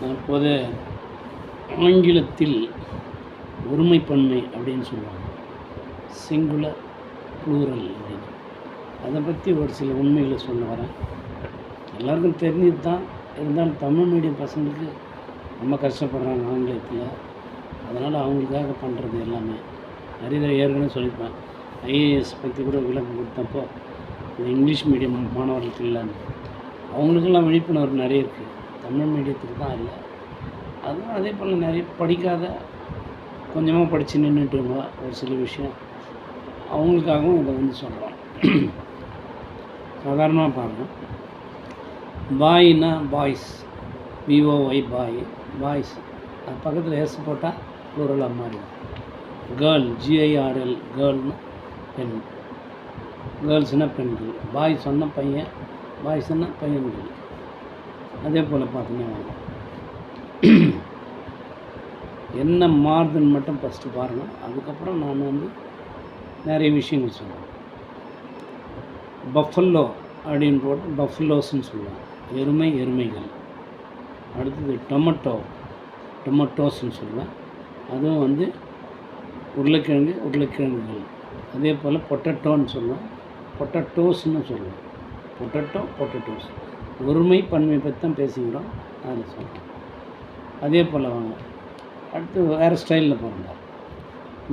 அப்போது ஆங்கிலத்தில் ஒருமைப்பன்மை அப்படின்னு சொல்லுவாங்க, சிங்குலர் ப்ளூரல் அப்படின்னு. அதை பற்றி ஒரு சில உண்மைகளை சொல்ல வரேன். எல்லாருக்கும் தெரிஞ்சது தான், இருந்தாலும் தமிழ் மீடியம் பசங்களுக்கு ரொம்ப கஷ்டப்படுறாங்க ஆங்கிலத்தில். அதனால் அவங்களுக்காக பண்ணுறது எல்லாமே. நிறைய ஏற்கனவே சொல்லியிருப்பேன், ஐஏஎஸ் பற்றி கூட விளக்கம் கொடுத்தப்போ இது இங்கிலீஷ் மீடியம் மாணவர்களுக்கு இல்லைன்னு. அவங்களுக்கெல்லாம் விழிப்புணர்வு நிறைய இருக்குது, தமிழ் மீடியத்துக்கு தான் இல்லை. அதுவும் அதே போல் நிறைய படிக்காத, கொஞ்சமாக படித்து நின்றுட்டுங்க ஒரு சில விஷயம், அவங்களுக்காகவும் இதை வந்து சொல்கிறோம். சாதாரணமாக பாருங்கள், பாய்னா பாய்ஸ், விஓஒய் பாய், பாய்ஸ். அது பக்கத்தில் எஸ் போட்டால் ப்ளூரலாக மாறிடும். கேர்ள், ஜிஐஆர்எல், கேர்ள்னா பெண், கேர்ள்ஸ்னால் பெண்கள். பாய் சொன்னால் பையன், பாய்ஸ்னால் பையன்கள். அதே போல் பார்த்தீங்கன்னா என்ன மாறுதுன்னு மட்டும் ஃபஸ்ட்டு பாருங்கள், அதுக்கப்புறம் நான் வந்து நிறைய விஷயங்கள் சொல்லுவேன். பஃபல்லோ அப்படின்னு போட்டு பஃபல்லோஸ்ன்னு சொல்லுவேன், எருமை, எருமைகள். அடுத்தது டொமேட்டோ, டொமேட்டோஸ்ன்னு சொல்லுவேன், அதுவும் வந்து உருளைக்கிழங்கு, உருளைக்கிழங்குகள். அதே போல் பொட்டட்டோன்னு சொல்லுவேன், பொட்டட்டோஸ்ன்னு சொல்லுவேன், பொட்டட்டோ, பொட்டட்டோஸ். ஒருமை பன்மை பற்றி தான் பேசிக்கிறோம், அதில் சொல்கிறேன். அதே போல் வாங்க, அடுத்து வேறு ஸ்டைலில் பாருங்கள்.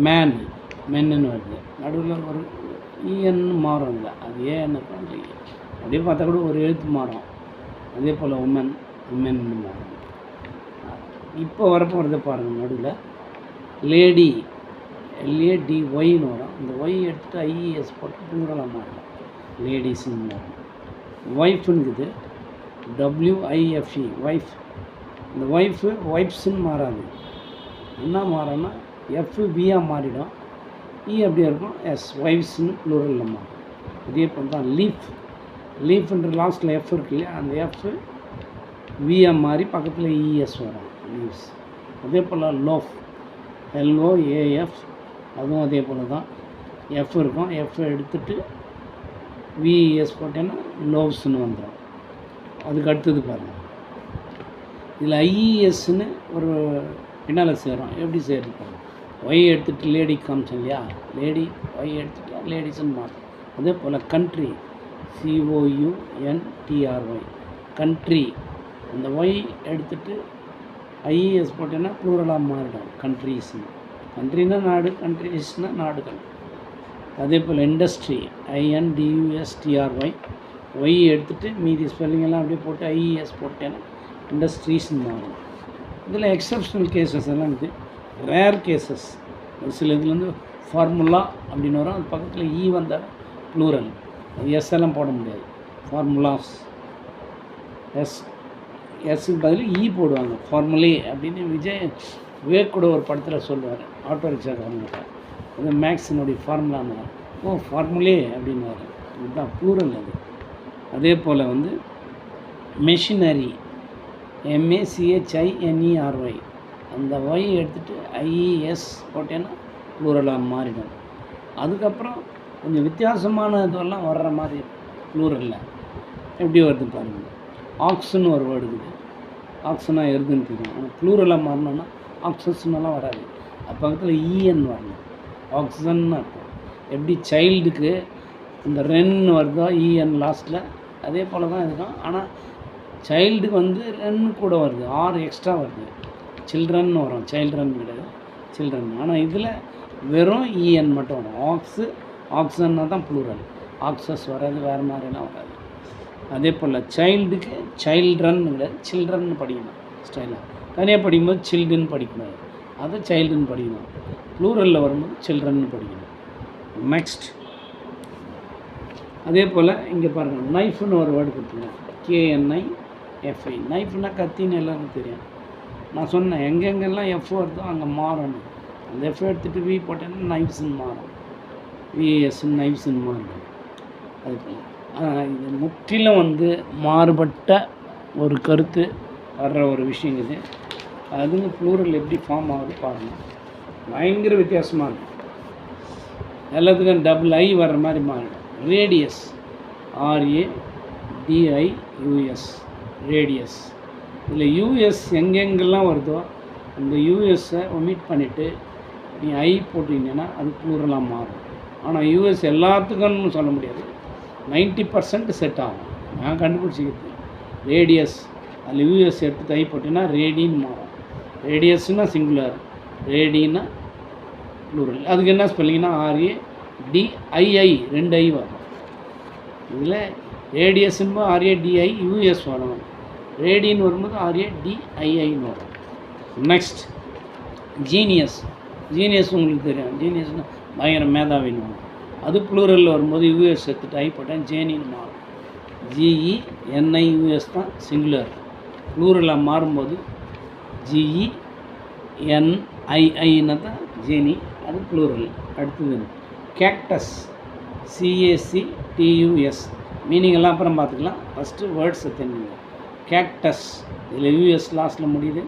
மேன், மென்னு வருது, நடுவில் ஒரு இஎன்னு மாறும், இல்லை அது ஏன்னு இல்லை, அப்படியே பார்த்தா கூட ஒரு எழுத்து மாறும். அதே போல் உமன், உமென்னு மாறும். இப்போ வரப்போகிறத பாருங்கள், நடுவில் லேடி, LADYன்னு வரும். இந்த ஒய் எடுத்துகிட்டு IES போட்டு ப்ளூரலாக மாறும், லேடிஸ்ன்னு மாறும். ஒய்ஃபுங்குது WIFE, ஒய்ஃப். இந்த ஒய்ஃபு ஒய்ஃப்ஸுன்னு மாறாது, என்ன மாறும்னா FVயாக மாறிடும், அப்படியே இருக்கும், ஒய்ஃப்ஸ்ன்னு ப்ளூரலில் மாறும். இதே போல் தான் லீஃப், லீஃப்ன்ற லாஸ்ட்டில் F இருக்கு இல்லையா, அந்த F வியாக மாறி பக்கத்தில் ES வரும், லீவ்ஸ். அதே போல் லோஃப், LOAF, அதுவும் அதே போல் தான், F இருக்கும், F எடுத்துகிட்டு VES போட்டேன்னா லோவ்ஸ்ன்னு வந்துடும். அதுக்கு அடுத்தது பாருங்கள், இதில் IESன்னு ஒரு பின்னால் சேரும். எப்படி சேருது பாருங்கள், ஒய் எடுத்துகிட்டு லேடி காமிச்சோம் இல்லையா, லேடி, ஒய் எடுத்துகிட்டு லேடிஸ்ன்னு மாறும். அதே போல் கண்ட்ரி, COUNTRY, கண்ட்ரி. அந்த ஒய் எடுத்துகிட்டு IES போட்டேன்னா ப்ளூரலாக மாறிடும், கண்ட்ரீஸ்ன்னு. கண்ட்ரினா நாடு, கண்ட்ரீஸ்னால் நாடுகள். அதே போல் இண்டஸ்ட்ரி, INDUSTRY, ஒய் எடுத்துகிட்டு மீதி ஸ்பெல்லிங்கெல்லாம் அப்படியே போட்டு IES போட்டேன்னா இண்டஸ்ட்ரீஸ்ன்னு மாறும். இதில் எக்ஸப்ஷனல் கேசஸ் எல்லாம் இருக்குது, ரேர் கேசஸ். ஒரு சில இதில் வந்து ஃபார்முலா அப்படின்னு வரும், அது பக்கத்தில் வந்தால் ப்ளூரல், அது எல்லாம் போட முடியாது. ஃபார்முலாஸ், எஸ்ஸுக்கு பதில் போடுவாங்க, ஃபார்முலே அப்படின்னு விவேக் கூட ஒரு படத்தில் சொல்லுவார், ஆட்டோ ரிக்ஷாக்காரங்கிட்ட. அது மேக்ஸினுடைய ஃபார்முலான்னு, ஃபார்முலே அப்படின்னு வரும், இதுதான் ப்ளூரல் அது. அதே போல் வந்து மெஷினரி, MACHINERY, அந்த ஒய் எடுத்துகிட்டு IES போட்டேன்னா ப்ளூரலாக மாறிடும். அதுக்கப்புறம் கொஞ்சம் வித்தியாசமான இதெல்லாம் வர்ற மாதிரி ப்ளூரலில் எப்படி வருது பாருங்கள். ஆக்ஸுன்னு ஒரு வேர்டு இருக்குது, ஆக்ஸுனா எருதுன்னு தெரியும், ஆனால் ப்ளூரலாக மாறினோன்னா ஆக்சஸ்ன்னெல்லாம் வராது, அது பக்கத்தில் EN வரணும், ஆக்சன்னு இருக்கும். எப்படி சைல்டுக்கு இந்த ரென்னு வருதோ EN லாஸ்ட்டில், அதே போல் தான் இருக்கும். ஆனால் சைல்டுக்கு வந்து ரென்னு கூட வருது, ஆர் எக்ஸ்ட்ரா வருது, சில்ட்ரன் வரும், சைல்ட்ரன் கிடையாது, சில்ட்ரன். ஆனால் இதில் வெறும் EN மட்டும் வரும். ஆக்ஸன்னா தான் ப்ளூரல், ஆக்சஸ் வராது, வேறு மாதிரிலாம் வராது. அதே போல் சைல்டுக்கு சைல்ட்ரன் கிடையாது, சில்ட்ரன் படிக்கணும் ஸ்டைலாக. தனியாக படிக்கும்போது சில்ட்ரன் படிக்கணும், அதை சைல்டுன்னு படிக்கணும். ப்ளூரலில் வரும்போது சில்ட்ரன்னு படிக்கணும். நெக்ஸ்ட் அதே போல் இங்கே பாருங்கள், நைஃப்னு ஒரு வேர்டு கொடுத்துருங்க, KNIFI. நைஃப்னா கத்தின்னு எல்லாருக்கும் தெரியும். நான் சொன்னேன் எங்கெங்கெல்லாம் F வருதோ அங்கே மாறணும். அந்த F எடுத்துகிட்டு V போட்டேன்னா நைஃப்ஸ்ன்னு மாறும், VSன்னு நைஃப்ஸ்ன்னு மாறும். அது போல் இது முற்றிலும் வந்து மாறுபட்ட ஒரு கருத்து வர்ற ஒரு விஷயம் இது. அதுங்க ப்ளூரல் எப்படி ஃபார்ம் ஆகுது பாருங்கள், பயங்கர வித்தியாசமாக இருக்கும். எல்லாத்துக்கும் டபுள் I வர்ற மாதிரி மாறிடும். Radius, RADIUS, radius. இதில் யூஎஸ் எங்கெங்கெல்லாம் வருதோ அந்த யூஎஸ்ஸை ஒமிட் பண்ணிவிட்டு நீ ஐ போட்டிங்கன்னா அது ப்ளூரலாக மாறும். ஆனால் யூஎஸ் எல்லாத்துக்கும்னு சொல்ல முடியாது, 90% செட் ஆகும். நான் கண்டுபிடிச்சிக்கிறது ரேடியஸ், அதில் யூஎஸ் எடுத்து ஐ போட்டிங்கன்னா ரேடின்னு மாறும். ரேடியஸ்னால் சிங்குலர், ரேடின்னா ப்ளூரல். அதுக்கு என்ன ஸ்பெல்லிங்னா RADII 2 ஐ வரும். இதில் ரேடியஸ்ன்னு RADI யூஎஸ் வரும், ரேடின்னு வரும்போது RADIIன்னு வரும். Next genius. ஜீனியஸ் உங்களுக்கு தெரியும், ஜீனியஸ்னால் பயங்கர மேதாவின்னு வரும். அது ப்ளூரலில் வரும்போது யூஎஸ் எடுத்துட்டு ஐ போட்டேன் ஜேனின்னு மாறும். GENIUS தான் சிங்குலர். ப்ளூரலாக மாறும்போது GENIIன்னு தான் ஜேனி, அது ப்ளூரல். அடுத்தது கேக்டஸ், CACTUS. மீனிங் எல்லாம் அப்புறம் பார்த்துக்கலாம், ஃபஸ்ட்டு வேர்ட்ஸை தெரிஞ்சுங்க. கேக்டஸ், இதில் யூஎஸ் லாஸ்ட்டில் முடியுது,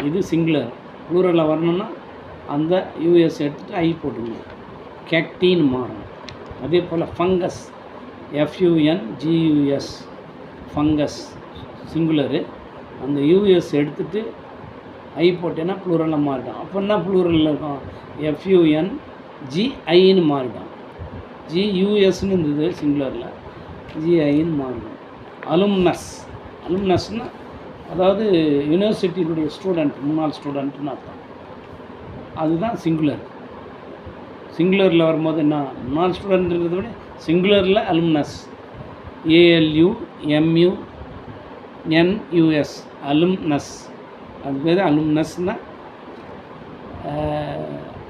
இது சிங்குலர். ப்ளூரலில் வரணும்னா அந்த யூஎஸ் எடுத்துகிட்டு ஐ போட்டுங்க, கேக்டின்னு மாறும். அதே போல் ஃபங்கஸ், FUNGUS, ஃபங்கஸ் சிங்குலரு. அந்த யூஎஸ் எடுத்துகிட்டு ஐ போட்டேன்னா ப்ளூரலாக மாறிடும். அப்போன்னா ப்ளூரலில் இருக்கும், FUNGIன்னு மாறிடும். GUSன்னு இருந்தது சிங்குலரில், GIன்னு மாறிடும். அலும்னஸ், அலும்னஸ்னால் அதாவது யூனிவர்சிட்டியினுடைய ஸ்டூடெண்ட், முன்னாள் ஸ்டூடெண்ட்னு அர்த்தம். அதுதான் சிங்குலர். சிங்குலரில் வரும்போது என்ன, முன்னாள் ஸ்டூடெண்ட்ன்றதை விட சிங்குலரில் அலும்னஸ், ALUMNUS, அலும்னஸ். அது பேர் அலும்னஸ்னால்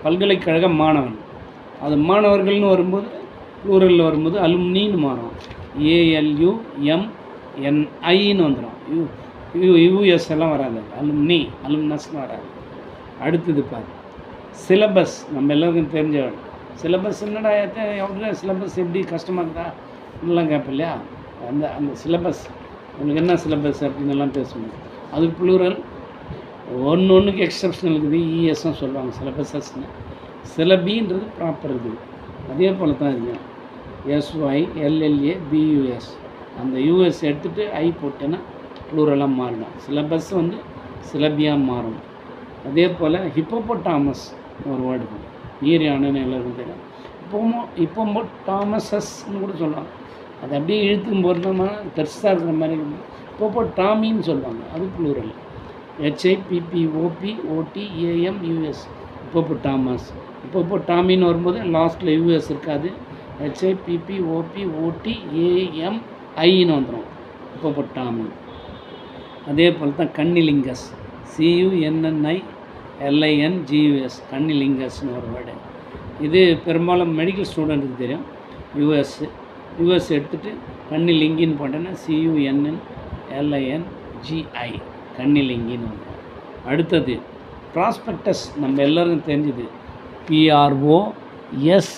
பல்கலைக்கழக மாணவன். அது மாணவர்கள்னு வரும்போது ப்ளூரலில் வரும்போது அலும்னின்னு மாறும், ALUMNIன்னு வந்துடும். யூஎஸ் எல்லாம் வராது, அலும்னி, அலும்னஸ்ன்னு வராது. அடுத்தது பாரு, சிலபஸ். நம்ம எல்லாருக்கும் தெரிஞ்ச சிலபஸ். என்னடா எவ்வளோ சிலபஸ், எப்படி கஷ்டமாக இருக்குதா இன்னெல்லாம் கேட்பேன் இல்லையா? அந்த சிலபஸ் உங்களுக்கு என்ன சிலபஸ் அப்படின்னு எல்லாம் பேசணும். அது ப்ளூரல். ஒன்றுக்கு எக்ஸப்ஷன் இருக்குது, ESன்னு சொல்லுவாங்க சிலபஸஸ்ன்னு. சிலபின்றது ப்ராப்பர் இருக்குது. அதே போல் தான் இருக்குது, SYLLABUS. அந்த யூஎஸ் எடுத்துகிட்டு ஐ போட்டேன்னா ப்ளூரலாக மாறிடும். சிலபஸ் வந்து சிலபியாக மாறும். அதே போல் ஹிப்போபோட்டாமஸ் ஒரு வேர்டு, நீர் யானைன்னு எல்லாருக்கும் தெரியும். ஹிப்போபோட்டாமஸஸ்ன்னு கூட சொல்லுவாங்க. அது அப்படியே இழுத்துக்கும் போகிறோம்னா பெருசாக இருக்கிற மாதிரி ஹிப்போபோட்டாமின்னு சொல்லுவாங்க, அது ப்ளூரல். HIPPOPOTAMUS, ஹிப்போபோட்டாமஸ். ஹிப்போபோட்டாமின்னு வரும்போது லாஸ்ட்டில் யூஎஸ் இருக்காது, HIPPOPOTAMIன்னு வந்துடும், ஹிப்போபோட்டாமி. அதே போல் தான் கன்னிலிங்கஸ், CUNNILINGUS, கன்னிலிங்கஸ்னு ஒரு வேர்டு. இது பெரும்பாலும் மெடிக்கல் ஸ்டூடெண்ட்டுக்கு தெரியும். யூஎஸ் எடுத்துகிட்டு கன்னிலிங்கின்னு போட்டேன்னா CUNNLINGI, கன்னிலிங்கின்னு வந்துடும். அடுத்தது ப்ராஸ்பெக்டஸ். நம்ம எல்லாருக்கும் தெரிஞ்சுது, PROSPECTUS,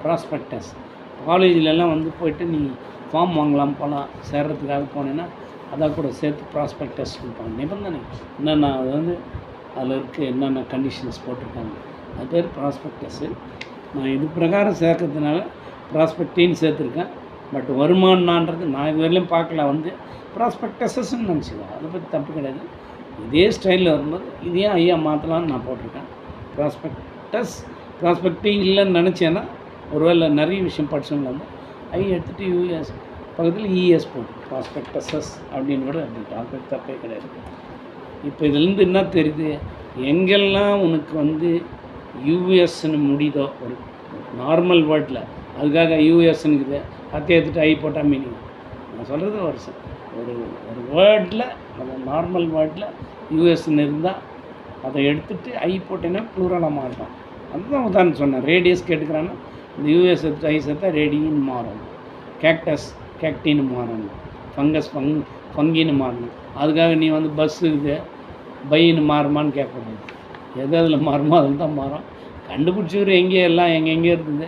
ப்ராஸ்பெக்டஸ். காலேஜிலலாம் வந்து போய்ட்டு நீ ஃபார்ம் வாங்கலாம், போகலாம், சேர்கிறதுக்காக போனேன்னா அதை கூட சேர்த்து ப்ராஸ்பெக்டஸ் கொடுப்பாங்க. நிபந்தனை என்னென்ன, அது வந்து அதில் இருக்க என்னென்ன கண்டிஷன்ஸ் போட்டிருக்காங்க, அது பேர் ப்ராஸ்பெக்டஸ்ஸு. நான் இது பிரகாரம் சேர்க்கறதுனால ப்ராஸ்பெக்டின்னு சேர்த்துருக்கேன். பட் வருமானன்றது நான் இது வரையிலும் பார்க்கல, வந்து ப்ராஸ்பெக்டஸஸ்ன்னு நினச்சிக்கலாம், அதை பற்றி தப்பு கிடையாது. இதே ஸ்டைலில் வரும்போது இதையும் ஐயா மாற்றலான்னு நான் போட்டிருக்கேன். ப்ராஸ்பெக்டி இல்லைன்னு நினச்சேன்னா ஒருவேளை நிறைய விஷயம் படித்தவங்க வந்து ஐ எடுத்துகிட்டு யூஎஸ் பக்கத்தில் ES போட்டு ப்ராஸ்பெக்டஸஸ் அப்படின்னு கூட அப்படி தப்பே கிடையாது. இப்போ இதுலேருந்து என்ன தெரியுது, எங்கெல்லாம் உனக்கு வந்து யூஎஸ்ன்னு முடியுதோ ஒரு நார்மல் வேர்டில், அதுக்காக யூஎஸ்ன்னுக்குது அதை எடுத்துகிட்டு ஐ போட்டால் மீனிங். நான் சொல்கிறது ஒரு வேர்டில், அந்த நார்மல் வேர்டில் யூஎஸ்ன்னு இருந்தால் அதை எடுத்துகிட்டு ஐ போட்டேன்னா ப்ளூரலாக மாறும். அதுதான் உதாரணம் சொன்னேன். ரேடியஸ் கேட்டுக்கிறான்னா இந்த யூஎஸ் எடுத்து ஐ சேர்த்தா ரேடின்னு மாறும், கேக்டஸ் கேக்டின்னு மாறணும், ஃபங்கஸ் ஃபங்கின்னு மாறணும். அதுக்காக நீ வந்து பஸ்ஸுக்கு பைன்னு மாறுமான்னு கேட்கக்கூடாது. எது அதில் மாறுமோ அதில் தான் மாறும். கண்டுபிடிச்சவர் எங்கே எல்லாம் எங்கெங்கே இருக்குது,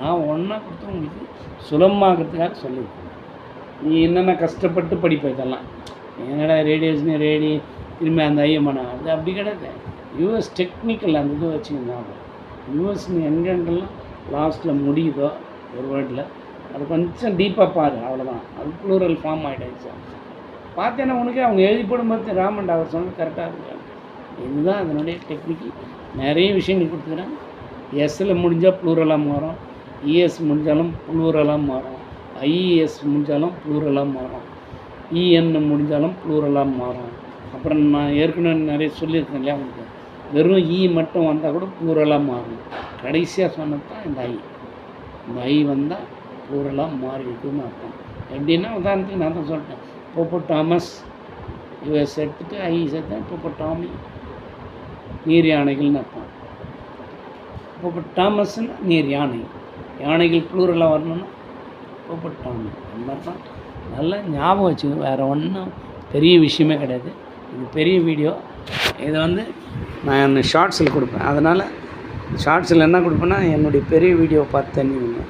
நான் ஒன்றா கொடுத்து உங்களுக்கு சுலபமாகிறதுக்காக சொல்லியிருக்கேன். நீ என்னென்ன கஷ்டப்பட்டு படிப்ப இதெல்லாம், என்னடா ரேடியேஷனு ரேடி திரும்பி அந்த ஐயமான, அது அப்படி கிடையாது. யூஎஸ் டெக்னிக்கல் அந்த இது வச்சுக்கோங்க. யூஎஸ்னு எங்கெங்கெல்லாம் லாஸ்ட்டில் முடியுதோ ஒரு வேர்டில் அது கொஞ்சம் டீப்பாக பாரு, அவ்வளோதான். அது ப்ளூரல் ஃபார்ம் ஆகிடுச்சு. பார்த்தேன்னா உனக்கே அவங்க எழுதி போடும்போது ராமன் அவர் சொன்னது கரெக்டாக இருக்காங்க. இதுதான் அதனுடைய டெக்னிக்கு. நிறைய விஷயங்கள் கொடுத்துக்கிறேன். எஸ்ஸில் முடிஞ்சால் ப்ளூரலாக மாறும், இஎஸ் முடிஞ்சாலும் ப்ளூரலாக மாறும், ஐஇஎஸ் முடிஞ்சாலும் ப்ளூரலாக மாறும், இஎன் முடிஞ்சாலும் ப்ளூரலாக மாறும். அப்புறம் நான் ஏற்கனவே நிறைய சொல்லியிருக்கேன் இல்லையா உங்களுக்கு, வெறும் இ மட்டும் வந்தால் கூட ப்ளூரலாக மாறும். கடைசியாக சொன்னது தான் இந்த ஐ. இந்த ஐ வந்தால் ப்ளூரலாக மாறிடுதுன்னு அர்த்தம். எப்படின்னா உதாரணத்துக்கு நான் தான் சொல்லிட்டேன், ஹிப்போபோட்டாமஸ் யுஎஸ் எடுத்துகிட்டு ஐ சேர்த்தேன், ஹிப்போபோட்டாமி நீர் யானைகள்னு அர்த்தம். ஹிப்போபோட்டாமஸ்ன்னு நீர் யானை, யானைகள் ப்ளூரலாக வரணும்னா ஹிப்போபோட்டாமி. அந்த மாதிரி தான். நல்லா ஞாபகம் வச்சுக்கோ, வேறு ஒன்றும் பெரிய விஷயமே கிடையாது. இது பெரிய வீடியோ. இதை வந்து நான் ஷார்ட்ஸில் கொடுப்பேன். அதனால் ஷார்ட்ஸில் என்ன கொடுப்பேன்னா என்னுடைய பெரிய வீடியோவை பார்த்து தெரிஞ்சுக்கோங்க.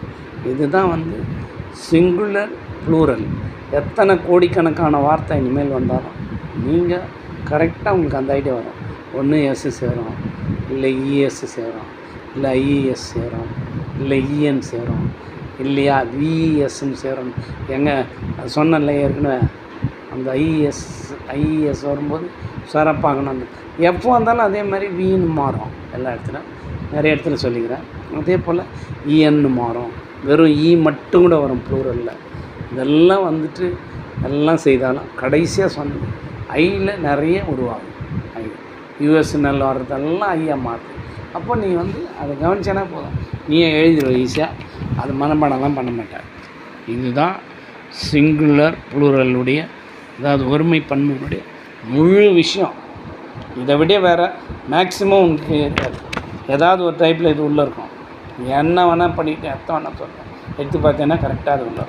இதுதான் வந்து சிங்குலர் ப்ளூரல். எத்தனை கோடிக்கணக்கான வார்த்தை இனிமேல் வந்தாலும் நீங்கள் கரெக்டாக உங்களுக்கு அந்த ஐடியா வரும். ஒன்று எஸ் சேரும், இல்லை இஎஸ் சேரும், இல்லை ஐஇஎஸ் சேரும், இல்லை இஎன் சேரும், இல்லையா விஇஎஸ்ன்னு சேரும். அது சொன்னேன்ல ஏற்கனவே, அந்த ஐஇஎஸ் வரும்போது சிறப்பாகணும். அந்த எப்போ வந்தாலும் அதே மாதிரி வின்னு மாறும். எல்லா இடத்துலையும் நிறைய இடத்துல சொல்லிக்கிறேன். அதே போல் இஎன்னு மாறும். வெறும் இ மட்டும் கூட வரும் ப்ளூரலில். இதெல்லாம் வந்துட்டு எல்லாம் செய்தாலும் கடைசியாக சொன்னது ஐயில் நிறைய உருவாகும். ஐ யூஎஸ்என்எல் வர்றதெல்லாம் ஐயாக மாறுது. அப்போ நீ வந்து அதை கவனிச்சேன்னா போதும், நீயே எழுதிடுவ ஈஸியாக. அது மனப்பாடம்லாம் பண்ண மாட்டேன். இதுதான் சிங்குலர் ப்ளூரலுடைய, அதாவது ஒருமை பன்மையினுடைய முழு விஷயம். இதை விட வேறு மேக்ஸிமம் உங்களுக்கு இருக்காது. ஏதாவது ஒரு டைப்பில் இது உள்ளே இருக்கும். என்ன வேணால் பண்ணிவிட்டு அர்த்தம் வேணால் சொல்கிறேன், எடுத்து பார்த்தேன்னா கரெக்டாக அது உள்ள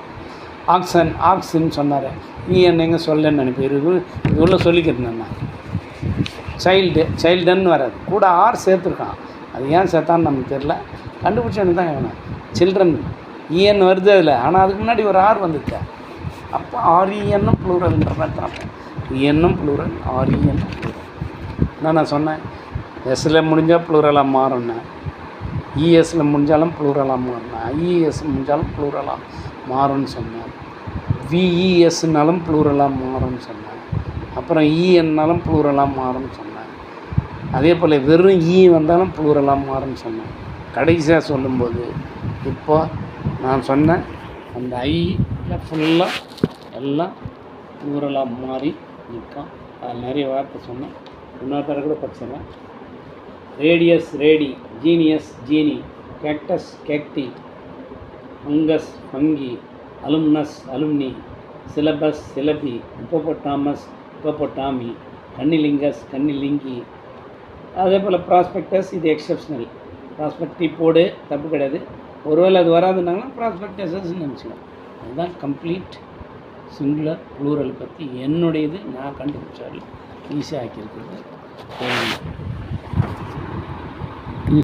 ஆக்சின்னு சொன்னார். இஎன் எங்கே சொல்லன்னு நினைப்பேன். இது உள்ள சொல்லிக்கிறேன். நான் சைல்டுன்னு வராது, கூட ஆர் சேர்த்துருக்கான். அது ஏன் சேர்த்தான்னு நமக்கு தெரில, கண்டுபிடிச்சவனுக்கு தான் வேணும். சில்ட்ரன் இஎன் வருது அதில், ஆனால் அதுக்கு முன்னாடி ஒரு ஆர் வந்துருக்கேன். அப்போ ஆர்இஎன்னும் ப்ளூரல்ன்ற மாதிரி தான். இஎன்னும் ப்ளூரல், ஆர்இஎன்னும் ப்ளூரல். நான் சொன்னேன் எஸ்ஸில் முடிஞ்சால் ப்ளூரலாக மாறும்னேன், இஎஸ்சில் முடிஞ்சாலும் ப்ளூரலாக மாறினேன், ஐஇஎஸ் முடிஞ்சாலும் ப்ளூரலாக மாறும்னு சொன்னேன், விஇஎஸ்னாலும் ப்ளூரலாக மாறும்னு சொன்னேன், அப்புறம் இஎன்னாலும் ப்ளூரலாக மாறும்னு சொன்னேன். அதே போல் வெறும் இ வந்தாலும் ப்ளூரலாக மாறும்னு சொன்னேன். கடைசியாக சொல்லும்போது இப்போ நான் சொன்னேன் அந்த ஐயில் ஃபுல்லாக எல்லாம் ப்ளூரலாக மாறி நிற்கும். அது நிறைய வார்த்தை சொன்னேன். இன்னொரு தடவை கூட படிச்சிடலாம். Radius radii, genius genii, cactus cacti, fungus fungi, alumnus alumni, syllabus syllabi, hippopotamus hippopotami, cunnilingus cunnilingi. அதே போல் ப்ராஸ்பெக்டஸ், இது எக்ஸப்ஷனல். ப்ராஸ்பெக்டிவ் போடு, தப்பு கிடையாது. ஒருவேளை அது வராதுனாங்கன்னா ப்ராஸ்பெக்டஸஸ்ன்னு நினச்சிக்கலாம். அதுதான் கம்ப்ளீட் சிங்குலர் ப்ளூரல் பற்றி என்னுடையது நான் கண்டுபிடிச்சாலும் ஈஸியாக ஆக்கியிருக்கிறது.